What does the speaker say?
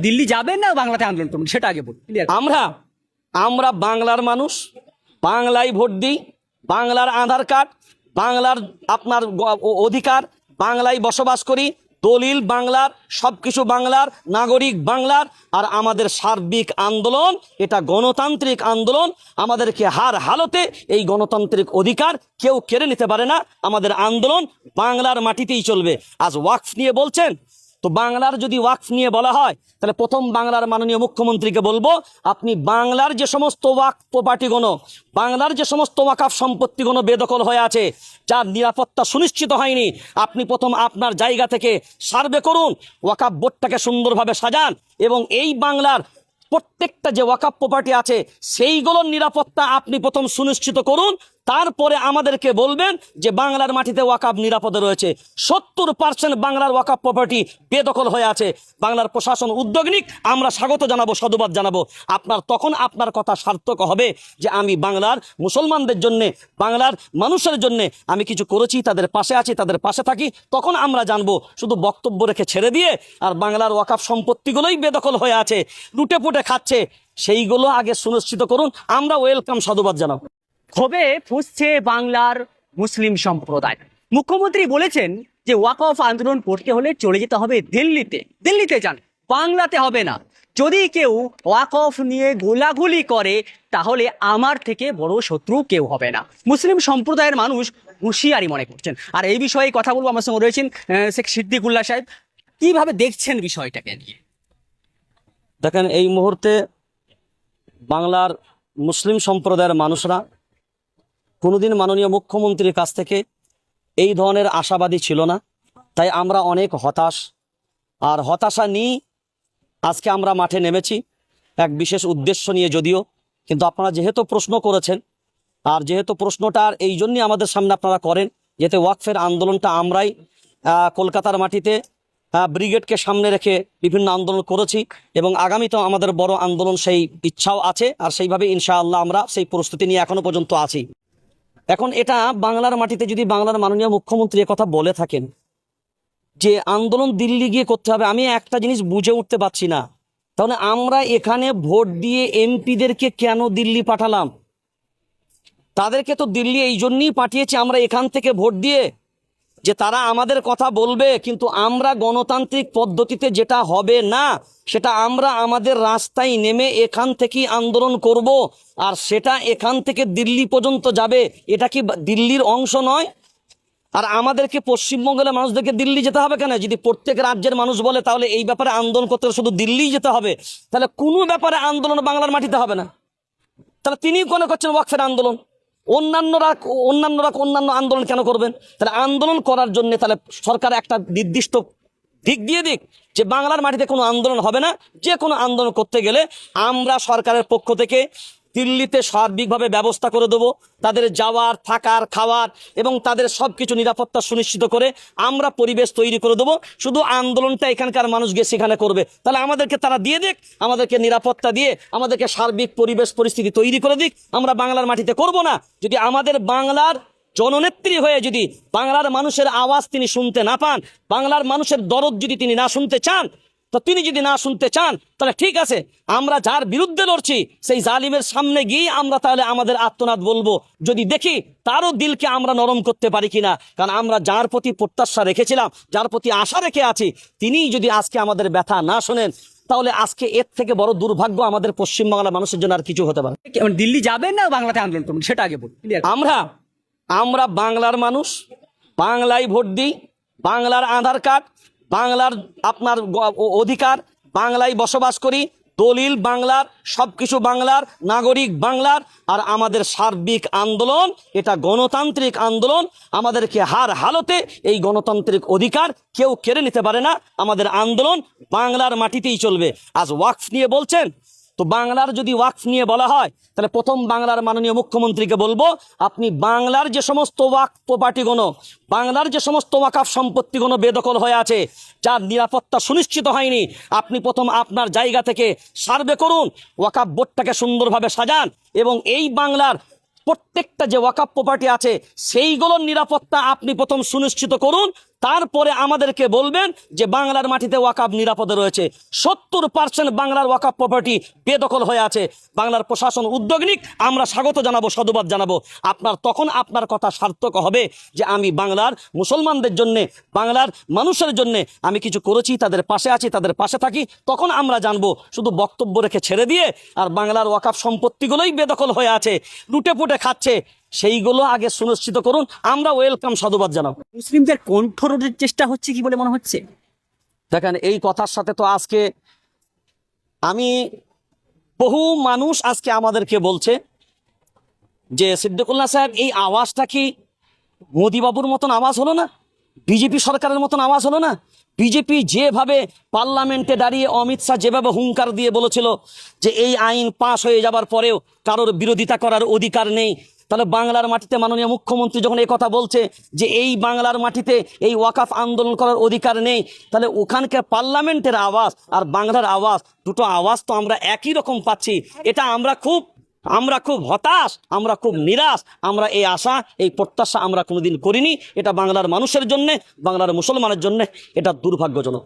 দিল্লি যাবেন না বাংলাতে আন্দোলন করবেন সেটা আগে বলুন। আমরা আমরা বাংলার মানুষ, বাংলায় ভোট দিই, বাংলার আধার কার্ড, বাংলার আপনার অধিকার, বাংলায় বসবাস করি, দলিল বাংলার, সবকিছু বাংলার, নাগরিক বাংলার। আর আমাদের সার্বিক আন্দোলন এটা গণতান্ত্রিক আন্দোলন। আমাদেরকে হার হালতে এই গণতান্ত্রিক অধিকার কেউ কেড়ে নিতে পারে না। আমাদের আন্দোলন বাংলার মাটিতেই চলবে। আজ ওয়াকফ নিয়ে বলছেন, তো বাংলার যদি ওয়াকফ নিয়ে বলা হয় তাহলে প্রথম বাংলার মাননীয় মুখ্যমন্ত্রীকে বলবো, আপনি বাংলার যে সমস্ত ওয়াকফ প্রপার্টিগুলো, বাংলার যে সমস্ত ওয়াকফ সম্পত্তিগুলো বেদখল হয়ে আছে, যার নিরাপত্তা সুনিশ্চিত হয়নি, আপনি প্রথম আপনার জায়গা থেকে সার্ভে করুন, ওয়াকফ বোর্ডটাকে সুন্দরভাবে সাজান এবং এই বাংলার প্রত্যেকটা যে ওয়াকফ প্রপার্টি আছে সেইগুলোর নিরাপত্তা আপনি প্রথম সুনিশ্চিত করুন। তারপরে আমাদেরকে বলবেন যে বাংলার মাটিতে ওয়াকফ নিরাপদে রয়েছে। 70% বাংলার ওয়াকফ প্রপার্টি বেদখল হয়ে আছে। বাংলার প্রশাসন উদ্যোগ নিক, আমরা স্বাগত জানাবো, সাধুবাদ জানাবো। তখন আপনার কথা সার্থক হবে যে আমি বাংলার মুসলমানদের জন্য, বাংলার মানুষের জন্য আমি কিছু করেছি, তাদের পাশে আছি, তাদের পাশে থাকি। তখন আমরা জানবো। শুধু বক্তব্য রেখে ছেড়ে দিয়ে আর বাংলার ওয়াকফ সম্পত্তিগুলোই বেদখল হয়ে আছে, লুটে পুটে খাচ্ছে, সেইগুলো আগে সুনিশ্চিত করুন। আমরা ওয়েলকাম, সাধুবাদ জানাবো। ক্ষোভে ফুঁসছে বাংলার মুসলিম সম্প্রদায়। মুখ্যমন্ত্রী বলেছেন যে ওয়াকফ আন্দোলন করতে হলে চলে যেতে হবে দিল্লিতে। দিল্লিতে যান, বাংলাতে হবে না। যদি কেউ ওয়াকফ নিয়ে গোলাগুলি করে তাহলে আমার থেকে বড় শত্রু কেউ হবে না। মুসলিম সম্প্রদায়ের মানুষ হুঁশিয়ারি মনে করছেন। আর এই বিষয়ে কথা বলবো, আমার সঙ্গে রয়েছেন শেখ সিদ্দিকুল্লাহ সাহেব। কিভাবে দেখছেন বিষয়টাকে নিয়ে? দেখেন, এই মুহূর্তে বাংলার মুসলিম সম্প্রদায়ের মানুষরা কোনোদিন মাননীয় মুখ্যমন্ত্রীর কাছ থেকে এই ধরনের আশাবাদী ছিল না। তাই আমরা অনেক হতাশ, আর হতাশা নিয়ে আজকে আমরা মাঠে নেমেছি এক বিশেষ উদ্দেশ্য নিয়ে। যদিও কিন্তু আপনারা যেহেতু প্রশ্ন করেছেন, আর যেহেতু প্রশ্নটার এই জন্যই আমাদের সামনে আপনারা করেন, যেহেতু ওয়াকফের আন্দোলনটা আমরাই কলকাতার মাটিতে ব্রিগেডকে সামনে রেখে বিভিন্ন আন্দোলন করেছি এবং আগামীতেও আমাদের বড় আন্দোলন সেই ইচ্ছাও আছে। আর সেইভাবে ইনশাআল্লাহ আমরা সেই প্রস্তুতি নিয়ে এখনো পর্যন্ত আছি। এখন এটা বাংলার মাটিতে যদি বাংলার মাননীয় মুখ্যমন্ত্রী কথা বলে থাকেন যে আন্দোলন দিল্লি গিয়ে করতে হবে, আমি একটা জিনিস বুঝে উঠতে পারছি না। তাহলে আমরা এখানে ভোট দিয়ে এমপিদেরকে কেন দিল্লি পাঠালাম? তাদেরকে তো দিল্লি এই জন্যই পাঠিয়েছি আমরা এখান থেকে ভোট দিয়ে, যে তারা আমাদের কথা বলবে, কিন্তু আমরা গণতান্ত্রিক পদ্ধতিতে যেটা হবে না সেটা আমরা আমাদের রাস্তায় নেমে এখান থেকেই আন্দোলন করব। আর সেটা এখান থেকে দিল্লি পর্যন্ত যাবে। এটা কি দিল্লির অংশ নয়? আর আমাদেরকে পশ্চিমবঙ্গের মানুষদেরকে দিল্লি যেতে হবে কেন? যদি প্রত্যেক রাজ্যের মানুষ বলে তাহলে এই ব্যাপারে আন্দোলন করতে শুধু দিল্লি যেতে হবে, তাহলে কোনো ব্যাপারে আন্দোলন বাংলার মাটিতে হবে না। তাহলে তিনি মনে করছেন ওয়াকফের আন্দোলন, অন্যান্যরা অন্যান্য আন্দোলন কেন করবেন? তাহলে আন্দোলন করার জন্য তাহলে সরকার একটা নির্দিষ্ট দিক দিয়ে দিক যে বাংলার মাটিতে কোনো আন্দোলন হবে না। যে কোনো আন্দোলন করতে গেলে আমরা সরকারের পক্ষ থেকে দিল্লিতে সার্বিকভাবে ব্যবস্থা করে দেবো, তাদের যাওয়ার, থাকার, খাওয়ার এবং তাদের সব কিছু নিরাপত্তা সুনিশ্চিত করে আমরা পরিবেশ তৈরি করে দেবো। শুধু আন্দোলনটা এখানকার মানুষ গিয়ে সেখানে করবে। তাহলে আমাদেরকে তারা দিয়ে দিক, আমাদেরকে নিরাপত্তা দিয়ে আমাদেরকে সার্বিক পরিবেশ পরিস্থিতি তৈরি করে দিক। আমরা বাংলার মাটিতে করব না। যদি আমাদের বাংলার জননেত্রী হয়ে যদি বাংলার মানুষের আওয়াজ তিনি শুনতে না পান, বাংলার মানুষের দরদ যদি তিনি না শুনতে চান, তো তিনি যদি না শুনতে চান তাহলে ঠিক আছে, আমরা যার বিরুদ্ধে লড়ছি সেই জালিমের সামনে গিয়ে আমরা তাহলে আমাদের আত্মনাদ বলবো, যদি দেখি তারও দিলকে আমরা নরম করতে পারি কিনা। কারণ আমরা যার প্রতি প্রত্যাশা রেখেছিলাম, যার প্রতি আশা রেখে আছি, তিনিই যদি আজকে আমাদের ব্যথা না শোনেন, তাহলে আজকে এর থেকে বড় দুর্ভাগ্য আমাদের পশ্চিমবাংলার মানুষের জন্য আর কিছু হতে পারে। দিল্লি যাবেন না বাংলাতে আন্দোলন করবেন সেটা আগে বলুন। আমরা বাংলার মানুষ, বাংলায় ভোট দিই, বাংলার আধার কার্ড, বাংলার আপনার অধিকার, বাংলায় বসবাস করি, দলিল বাংলার, সবকিছু বাংলার, নাগরিক বাংলার। আর আমাদের সার্বিক আন্দোলন এটা গণতান্ত্রিক আন্দোলন। আমাদেরকে হার হালতে এই গণতান্ত্রিক অধিকার কেউ কেড়ে নিতে পারে না। আমাদের আন্দোলন বাংলার মাটিতেই চলবে। আজ ওয়াকফ নিয়ে বলছেন, তো বাংলার যদি ওয়াকফ নিয়ে বলা হয় তাহলে প্রথম বাংলার মাননীয় মুখ্যমন্ত্রীকে বলবো, আপনি বাংলার যে সমস্ত ওয়াকফ প্রপার্টিগুলো, বাংলার যে সমস্ত ওয়াকফ সম্পত্তিগুলো বেদখল হয়ে আছে, যার নিরাপত্তা সুনিশ্চিত হয়নি, আপনি প্রথম আপনার জায়গা থেকে সার্ভে করুন, ওয়াকফ বোর্ডটাকে সুন্দরভাবে সাজান এবং এই বাংলার প্রত্যেকটা যে ওয়াকফ প্রপার্টি আছে সেইগুলোর নিরাপত্তা আপনি প্রথম সুনিশ্চিত করুন। তারপরে আমাদেরকে বলবেন যে বাংলার মাটিতে ওয়াকাফ নিরাপদে রয়েছে। 70% বাংলার ওয়াকাফ প্রপার্টি বেদখল হয়ে আছে। বাংলার প্রশাসন উদ্যোগ নিক, আমরা স্বাগত জানাবো, সাধুবাদ জানাবো। তখন আপনার কথা সার্থক হবে যে আমি বাংলার মুসলমানদের জন্যে, বাংলার মানুষের জন্যে আমি কিছু করেছি, তাদের পাশে আছি, তাদের পাশে থাকি। তখন আমরা জানবো। শুধু বক্তব্য রেখে ছেড়ে দিয়ে আর বাংলার ওয়াকাফ সম্পত্তিগুলোই বেদখল হয়ে আছে, লুটে পুটে খাচ্ছে, সেইগুলো আগে সুনিশ্চিত করুন। আমরা ওয়েলকাম, সাধুবাদ জানাবো। মুসলিমদের কণ্ঠ রোধের চেষ্টা হচ্ছে কি বলে মনে হচ্ছে? দেখেন, এই কথার সাথে তো আজকে বহু মানুষ আজকে আমাদেরকে বলছে যে সিদ্দিকুল্লাহ সাহেব, এই আওয়াজটা কি মোদিবাবুর মতন আওয়াজ হলো না? বিজেপি সরকারের মতন আওয়াজ হলো না? বিজেপি যেভাবে পার্লামেন্টে দাঁড়িয়ে অমিত শাহ যেভাবে হুঙ্কার দিয়ে বলেছিল যে এই আইন পাশ হয়ে যাবার পরেও কারোর বিরোধিতা করার অধিকার নেই, তাহলে বাংলার মাটিতে মাননীয় মুখ্যমন্ত্রী যখন এই কথা বলছে যে এই বাংলার মাটিতে এই ওয়াকাফ আন্দোলন করার অধিকার নেই, তাহলে ওখানকার পার্লামেন্টের আওয়াজ আর বাংলার আওয়াজ, দুটো আওয়াজ তো আমরা একই রকম পাচ্ছি। এটা আমরা খুব হতাশ, আমরা খুব নিরাশ। আমরা এই আশা, এই প্রত্যাশা আমরা কোনোদিন করিনি। এটা বাংলার মানুষের জন্য, বাংলার মুসলমানের জন্য এটা দুর্ভাগ্যজনক।